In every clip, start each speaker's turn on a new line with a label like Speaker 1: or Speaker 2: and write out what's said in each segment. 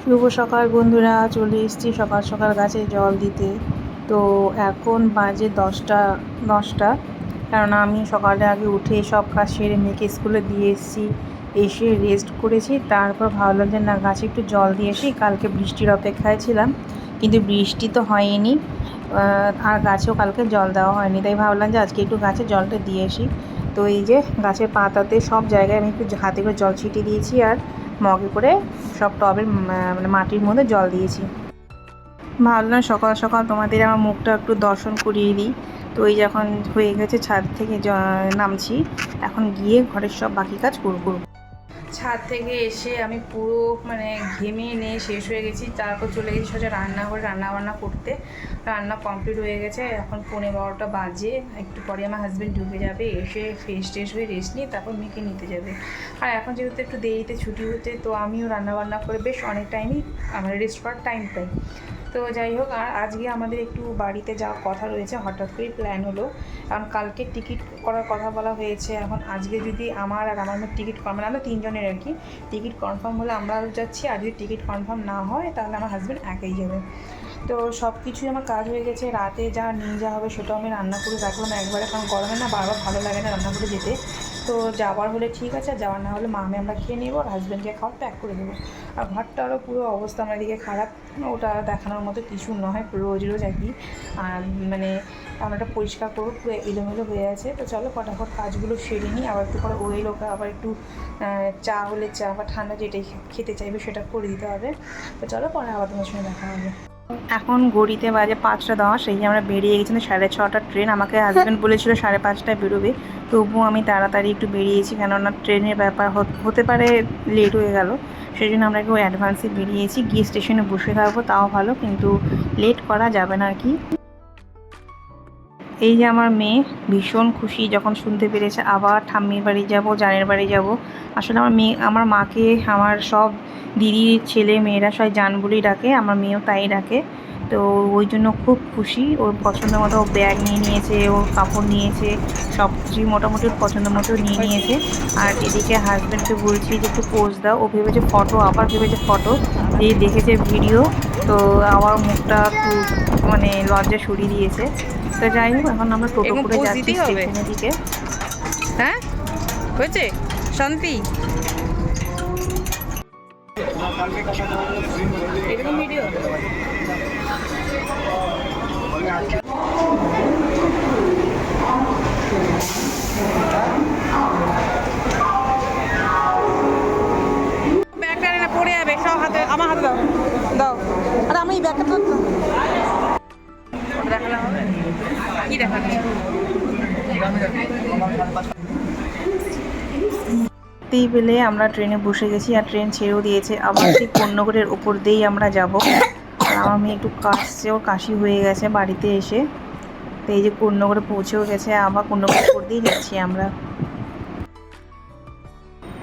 Speaker 1: শুভ সকাল বন্ধুরা, চলে এসেছি সকাল সকাল গাছে জল দিতে। তো এখন বাজে 10টা। কেননা আমি সকালে আগে উঠে সব কাজ সেরে মেয়েকে স্কুলে দিয়ে এসেছি, এসে রেস্ট করেছি। তারপর ভাবলাম যে না, গাছে একটু জল দিয়ে আসি। কালকে বৃষ্টির অপেক্ষায় ছিলাম, কিন্তু বৃষ্টি তো হয়নি, আর গাছেও কালকে জল দেওয়া হয়নি। তাই ভাবলাম যে আজকে একটু গাছে জলটা দিয়ে আসি। তো এই যে গাছের পাতাতে সব জায়গায় আমি একটু হাতে করে জল ছিটিয়ে দিয়েছি, আর মগে করে সব টবের মানে মাটির মধ্যে জল দিয়েছি। ভাবলাম সকাল সকাল তোমাদের আমার মুখটা একটু দর্শন করিয়ে দিই। তো এই যখন হয়ে গেছে, ছাদ থেকে নামছি, এখন গিয়ে ঘরের সব বাকি কাজ করব। ছাদ থেকে এসে আমি পুরো ঘেমে নিয়ে শেষ হয়ে গেছি। তারপর চলে গেছি সোজা রান্নাঘরে রান্নাবান্না করতে। রান্না কমপ্লিট হয়ে গেছে, এখন 11:15 বাজে। একটু পরে আমার হাজব্যান্ড ঢুকে যাবে, এসে ফ্রেশ ট্রেশ হয়ে রেস্ট নিয়ে তারপর মেয়েকে নিতে যাবে। আর এখন যেহেতু একটু দেরিতে ছুটি হচ্ছে, তো আমিও রান্নাবান্না করে বেশ অনেক টাইমই আমার রেস্ট করার টাইম পাই। তো যাই হোক, আর আজকে আমাদের একটু বাড়িতে যাওয়ার কথা রয়েছে, হঠাৎ করেই প্ল্যান হলো। কারণ কালকে টিকিট করার কথা বলা হয়েছে। এখন আজকে যদি আমার আর আমার মেয়ের টিকিট আমরা তিনজনের আর কি টিকিট কনফার্ম হলে আমরা যাচ্ছি, আর যদি টিকিট কনফার্ম না হয় তাহলে আমার হাজব্যান্ড একাই যাবে। তো সব কিছুই আমার কাজ হয়ে গেছে। রাতে যা নিয়ে যাওয়া হবে সেটাও আমি রান্না করে রাখলাম একবারে, কারণ গরমে না বারবার ভালো লাগে না রান্না করে যেতে। তো যাওয়ার হলে ঠিক আছে, যাওয়ার না হলে আমরা খেয়ে নেবো, আর হাজব্যান্ডকে খাওয়ার প্যাক করে দেবো। আর ঘরটারও পুরো অবস্থা আমার দিকে খারাপ, ওটা দেখানোর মতো কিছু নয়। রোজ রোজ একই আর আমরা এটা পরিষ্কার করবো, পুরো এলোমেলো হয়ে আছে। তো চলো ফটাফট কাজগুলো সেরে নিই। আবার একটু পরে ওই লোকে আবার একটু চা হলে চা বা ঠান্ডা যেটাই খেতে চাইবে সেটা করে দিতে হবে। তো চলো পরে আবার তোমার সঙ্গে দেখা হবে। এখন ঘড়িতে বাজে 5টা 10, সেই যে আমরা বেরিয়ে গেছি। 6:30টার ট্রেন, আমাকে হাজব্যান্ড বলেছিল 5:30টায় বেরোবে, তবুও আমি তাড়াতাড়ি একটু বেরিয়েছি, কেননা ট্রেনের ব্যাপার হতে পারে লেট হয়ে গেল। সেই জন্য আমরা একটু অ্যাডভান্সে বেরিয়েছি, গিয়ে স্টেশনে বসে থাকবো তাও ভালো, কিন্তু লেট করা যাবে না আর কি। এই যে আমার মেয়ে ভীষণ খুশি যখন শুনতে পেরেছে আবার ঠাম্মির বাড়ি যাব, জানের বাড়ি যাব। আসলে আমার মাকে আমার সব দিদির ছেলে মেয়েরা সবাই জান বলেই ডাকে, আমার মেয়েও তাই ডাকে। তো ওই জন্য খুব খুশি। ওর পছন্দ মতো ব্যাগ নিয়ে নিয়েছে, ওর কাপড় নিয়েছে, সব কিছুই মোটামুটি ওর পছন্দ মতো নিয়ে নিয়েছে। আর এদিকে হাজব্যান্ডকে বলছি যে একটু পোজ দাও। ও ভেবেছে ফটো, আবার ভেবেছে ফটো, যেই দেখেছে ভিডিও তো আবার মুখটা একটু লজ্জা সরিয়ে দিয়েছে। তো যাই হোক, এখন আমরা টোটো করে যাচ্ছি স্টেশনের দিকে।
Speaker 2: হ্যাঁ হয়েছে শান্তি এরকম ভিডিও ব্যাগটা না পড়ে যাবে, সব হাতে আমার হাতে দাও দাও। আরে আমি এই ব্যাগটা তো দেখানো হবে, কি দেখানো
Speaker 1: তেই পেলে আমরা ট্রেনে বসে গেছি, আর ট্রেন ছেড়েও দিয়েছে। আবার সেই কোন্নগরের ওপর দিয়েই আমরা যাব। আর আমার মেয়ে একটু কাশছে, ওর কাশি হয়ে গেছে বাড়িতে এসে। তো এই যে কোন্নগরে পৌঁছেও গেছে, আবার কোন্নগরের ওপর দিয়েই যাচ্ছি আমরা।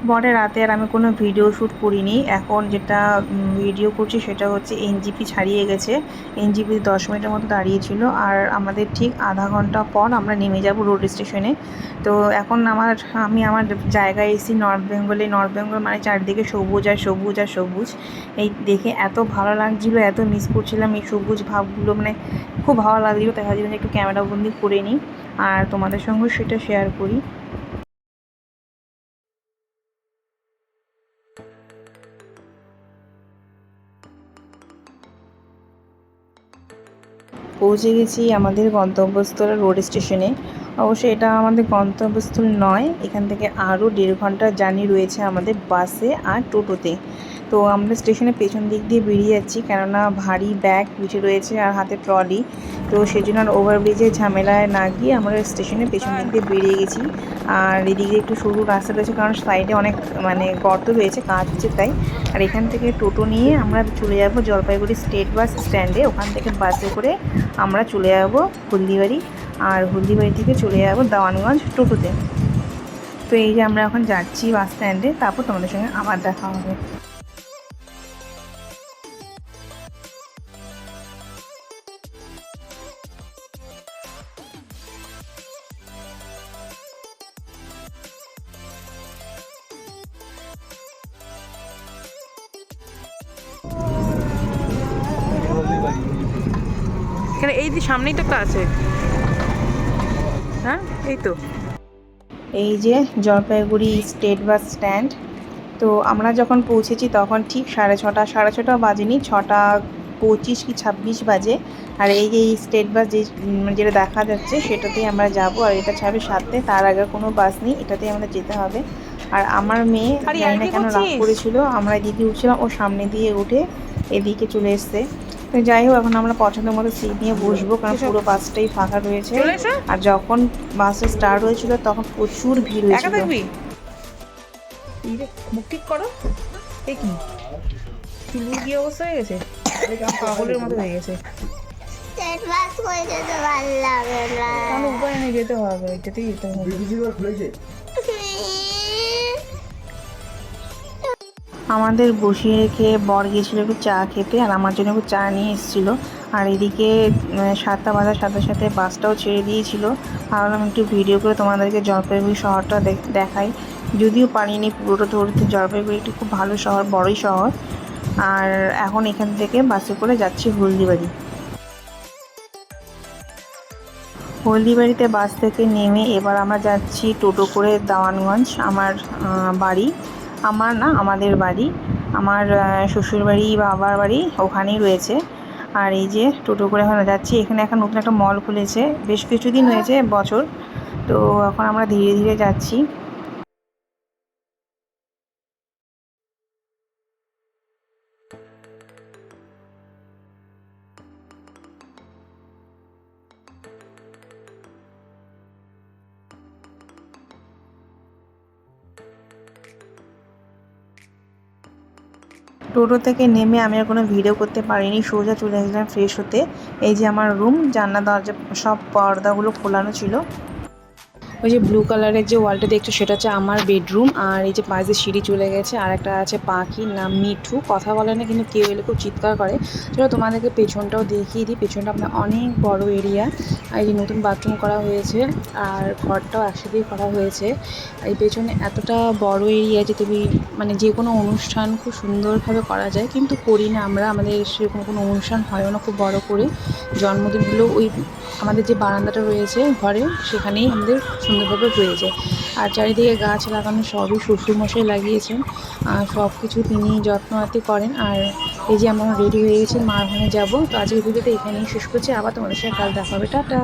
Speaker 1: পরে রাতে আর আমি কোনো ভিডিও শ্যুট করিনি। এখন যেটা ভিডিও করছি সেটা হচ্ছে এনজিপি ছাড়িয়ে গেছে, এনজিপি 10 মিনিটের মতো দাঁড়িয়েছিল, আর আমাদের ঠিক আধা ঘন্টা পর আমরা নেমে যাব রোড স্টেশনে। তো এখন আমি আমার জায়গায় এসেছি নর্থ বেঙ্গলে। নর্থ বেঙ্গল মানে চারদিকে সবুজ আর সবুজ আর সবুজ। এই দেখে এত ভালো লাগছিলো, এত মিস করছিলাম এই সবুজ ভাবগুলো, খুব ভালো লাগছিলো। তাই ভাবছিলাম একটু ক্যামেরা বন্দি করে নিই আর তোমাদের সঙ্গেও সেটা শেয়ার করি। পৌঁছে গেছি আমাদের গন্তব্যস্থল রোড স্টেশনে। অবশ্যই এটা আমাদের গন্তব্যস্থল নয়, এখান থেকে আরও 1.5 ঘন্টার জার্নি রয়েছে আমাদের বাসে আর টোটোতে। তো আমরা স্টেশনের পেছন দিক দিয়ে বেরিয়ে যাচ্ছি, কেননা ভারী ব্যাগ পিঠে রয়েছে আর হাতে ট্রলি। তো সেই জন্য আর ওভারব্রিজের ঝামেলায় না গিয়ে আমরা স্টেশনের পেছন দিক দিয়ে বেরিয়ে গেছি। আর এদিকে একটু সরু রাস্তা রয়েছে, কারণ সাইডে অনেক গর্ত রয়েছে, কাজ হচ্ছে তাই। আর এখান থেকে টোটো নিয়ে আমরা চলে যাব জলপাইগুড়ি স্টেট বাস স্ট্যান্ডে। ওখান থেকে বাসে করে আমরা চলে যাব হলদিবাড়ি, আর হলদিবাড়ি থেকে চলে যাব দেওয়ানগঞ্জ টোটোতে। তো এই যে আমরা এখন যাচ্ছি বাস স্ট্যান্ডে, তারপর তোমাদের সঙ্গে আবার দেখা হবে।
Speaker 2: এখানে এই যে সামনেই তো একটা আছে। হ্যাঁ এই তো।
Speaker 1: এই যে জলপাইগুড়ি স্টেট বাস স্ট্যান্ড। তো আমরা যখন পৌঁছেছি তখন ঠিক 6:30, 6:30 বাজেনি, 6:25 কি 26 বাজে। আর এই যে এই স্টেট বাস যেটা দেখা যাচ্ছে সেটাতেই আমরা যাব। আর এটা ছাড়বে 7টায়, তার আগে কোনো বাস নেই, এটাতেই আমাদের যেতে হবে। আর আমার মেয়ে
Speaker 2: আরে
Speaker 1: জানি
Speaker 2: আর
Speaker 1: না
Speaker 2: কি
Speaker 1: কেন রাগ
Speaker 2: করছিস?
Speaker 1: করেছিল, আমরা এদিকে উঠছিলাম, ও সামনে দিয়ে উঠে এদিকে চলে এসছে। তো যাই হোক, এখন আমরা পছন্দের মতো সিট নিয়ে বসবো, কারণ পুরো বাসটাই ফাঁকা রয়েছে।
Speaker 2: চলে এসো।
Speaker 1: আর যখন বাসটা স্টার্ট হয়েছিল তখন প্রচুর ভিড়
Speaker 2: একা
Speaker 1: হয়েছিল।
Speaker 2: থাকবি? এই রে, মুখ ঠিক করো। এ কি চুলুর কি অবস্থা হয়ে গেছে? পাগলের মতো হয়ে গেছে। তাহলে উপায় নেই, যেতে হবে, ওইটাতেই যেতে হবে।
Speaker 1: আমাদের বসিয়ে রেখে বর গিয়েছিলো একটু চা খেতে, আর আমার জন্য একটু চা নিয়ে এসেছিলো। আর এদিকে 7টা বাজার সাথে সাথে বাসটাও ছেড়ে দিয়েছিল। ভাবলাম একটু ভিডিও করে তোমাদেরকে জলপাইগুড়ি শহরটা দেখাই। যদিও পারিনি পুরোটা ধরতে, জলপাইগুড়ি একটি খুব ভালো শহর, বড়ই শহর। আর এখন এখান থেকে বাসে করে যাচ্ছি হলদিবাড়ি। হলদিবাড়িতে বাস থেকে নেমে এবার আমরা যাচ্ছি টোটো করে দেওয়ানগঞ্জ, আমার বাড়ি। আমার না, আমাদের বাড়ি। আমার শ্বশুরবাড়ি, বাবার বাড়ি ওখানেই রয়েছে। আর এই যে টোটো করে এখন যাচ্ছি। এখানে এখন নতুন একটা মল খুলেছে, বেশ কিছুদিন হয়েছে, বছর। তো এখন আমরা ধীরে ধীরে যাচ্ছি। টোটো থেকে নেমে আমি আর কোনো ভিডিও করতে পারিনি, সোজা চলে গেলাম ফ্রেশ হতে। এই যে আমার রুম, জানলা দরজা সব পর্দাগুলো খোলানো ছিল। ওই যে ব্লু কালারের যে ওয়ালটা দেখছো সেটা হচ্ছে আমার বেডরুম। আর এই যে পাশে সিঁড়ি চলে গেছে, আর একটা আছে পাখির নাম মিঠু, কথা বলে না কিন্তু কেউ এলে খুব চিৎকার করে। চলো তোমাদেরকে পেছনটাও দেখিয়ে দিই। পেছনটা আপনার অনেক বড় এরিয়া। এই যে নতুন বাথরুম করা হয়েছে, আর ঘরটাও একসাথেই করা হয়েছে। এই পেছনে এতটা বড় এরিয়া যে তুমি মানে যে কোনো অনুষ্ঠান খুব সুন্দরভাবে করা যায়, কিন্তু করি না আমরা, আমাদের সেরকম কোনো অনুষ্ঠান হয়ও না খুব বড় করে। জন্মদিন হলেও ওই আমাদের যে বারান্দাটা রয়েছে ঘরে, সেখানেই আমাদের সুন্দরভাবে হয়ে যায়। আর চারিদিকে গাছ লাগানো সবই শ্বশুরমশাই লাগিয়েছেন, আর সব কিছু তিনি যত্ন আত্তি করেন। আর এই যে আমরা রেডি হয়ে গেছি, মার ওখানে যাবো। তো আজকের ভিডিওটা এখানেই শেষ করছি, আবার তোমাদের সাথে কাল দেখা হবে, টাটা।